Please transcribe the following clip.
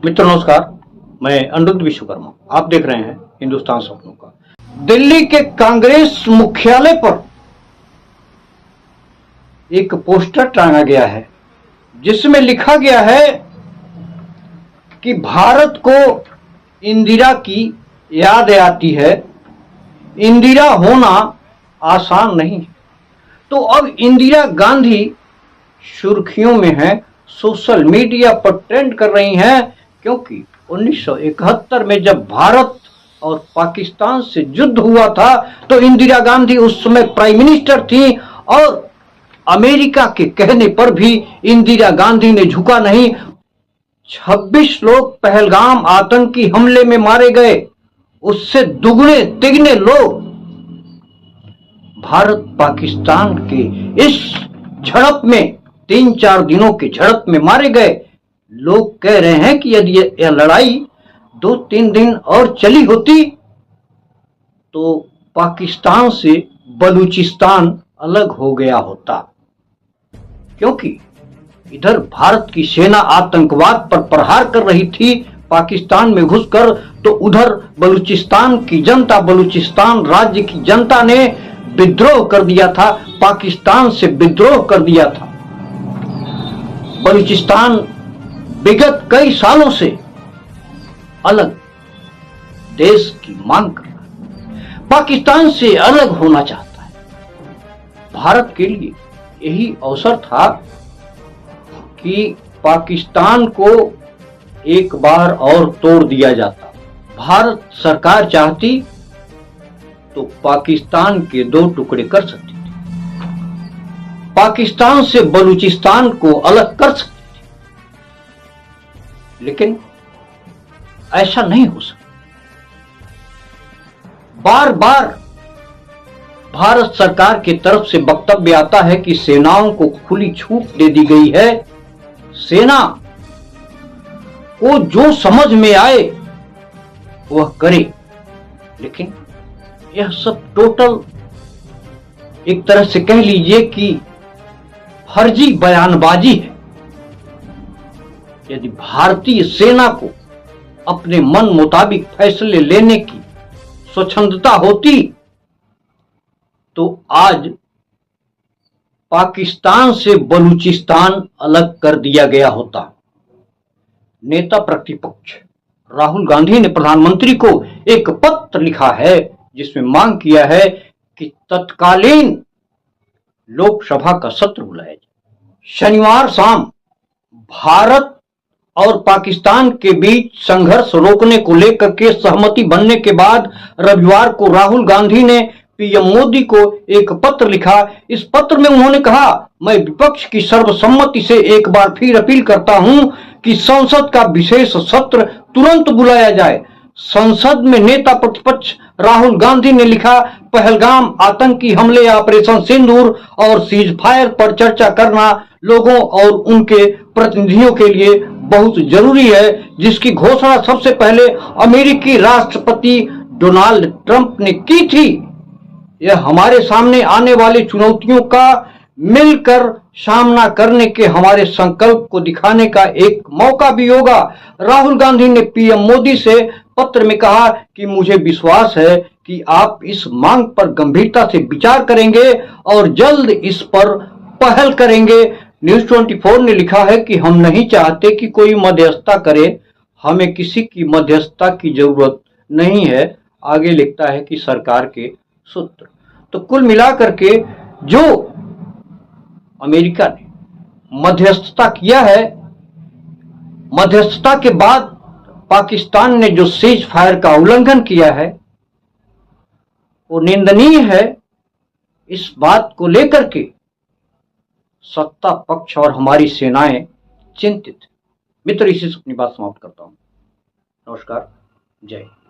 मित्रों नमस्कार, मैं अनिरुद्ध विश्वकर्मा। आप देख रहे हैं हिंदुस्तान सपनों का। दिल्ली के कांग्रेस मुख्यालय पर एक पोस्टर टांगा गया है जिसमें लिखा गया है कि भारत को इंदिरा की याद आती है, इंदिरा होना आसान नहीं है। तो अब इंदिरा गांधी सुर्खियों में है, सोशल मीडिया पर ट्रेंड कर रही हैं, क्योंकि 1971 में जब भारत और पाकिस्तान से युद्ध हुआ था तो इंदिरा गांधी उस समय प्राइम मिनिस्टर थी और अमेरिका के कहने पर भी इंदिरा गांधी ने झुका नहीं। 26 लोग पहलगाम आतंकी हमले में मारे गए, उससे दुगने तिगने लोग भारत पाकिस्तान के इस झड़प में 3-4 दिनों की झड़प में मारे गए। लोग कह रहे हैं कि यदि यह लड़ाई 2-3 दिन और चली होती तो पाकिस्तान से बलूचिस्तान अलग हो गया होता, क्योंकि इधर भारत की सेना आतंकवाद पर प्रहार कर रही थी पाकिस्तान में घुसकर, तो उधर बलूचिस्तान की जनता, बलूचिस्तान राज्य की जनता ने विद्रोह कर दिया था, पाकिस्तान से विद्रोह कर दिया था। बलूचिस्तान विगत कई सालों से अलग देश की मांग कर रहा है, पाकिस्तान से अलग होना चाहता है। भारत के लिए यही अवसर था कि पाकिस्तान को एक बार और तोड़ दिया जाता। भारत सरकार चाहती तो पाकिस्तान के 2 टुकड़े कर सकती थी, पाकिस्तान से बलूचिस्तान को अलग कर सकती थी, लेकिन ऐसा नहीं हो सकता। बार बार भारत सरकार की तरफ से वक्तव्य आता है कि सेनाओं को खुली छूट दे दी गई है, सेना को जो समझ में आए वह करे, लेकिन यह सब टोटल एक तरह से कह लीजिए कि फर्जी बयानबाजी है। यदि भारतीय सेना को अपने मन मुताबिक फैसले लेने की स्वच्छंदता होती तो आज पाकिस्तान से बलूचिस्तान अलग कर दिया गया होता। नेता प्रतिपक्ष राहुल गांधी ने प्रधानमंत्री को एक पत्र लिखा है जिसमें मांग किया है कि तत्कालीन लोकसभा का सत्र बुलाया जाए। शनिवार शाम भारत और पाकिस्तान के बीच संघर्ष रोकने को लेकर के सहमति बनने के बाद रविवार को राहुल गांधी ने पीएम मोदी को एक पत्र लिखा। इस पत्र में उन्होंने कहा, मैं विपक्ष की सर्वसम्मति से एक बार फिर अपील करता हूं कि संसद का विशेष सत्र तुरंत बुलाया जाए। संसद में नेता प्रतिपक्ष राहुल गांधी ने लिखा, पहलगाम आतंकी हमले, ऑपरेशन सिंदूर और सीज फायर पर चर्चा करना लोगों और उनके प्रतिनिधियों के लिए बहुत जरूरी है, जिसकी घोषणा सबसे पहले अमेरिकी राष्ट्रपति डोनाल्ड ट्रंप ने की थी। यह हमारे सामने आने वाली चुनौतियों का मिलकर सामना करने के हमारे संकल्प को दिखाने का एक मौका भी होगा। राहुल गांधी ने पीएम मोदी से पत्र में कहा कि मुझे विश्वास है कि आप इस मांग पर गंभीरता से विचार करेंगे और जल्द इस पर पहल करेंगे। न्यूज 24 ने लिखा है कि हम नहीं चाहते कि कोई मध्यस्थता करे, हमें किसी की मध्यस्थता की जरूरत नहीं है। आगे लिखता है कि सरकार के सूत्र। तो कुल मिलाकर के जो अमेरिका ने मध्यस्थता किया है, मध्यस्थता के बाद पाकिस्तान ने जो सीज फायर का उल्लंघन किया है वो निंदनीय है। इस बात को लेकर के सत्ता पक्ष और हमारी सेनाएं चिंतित। मित्र, इसी से अपनी बात समाप्त करता हूं। नमस्कार, जय हिंद।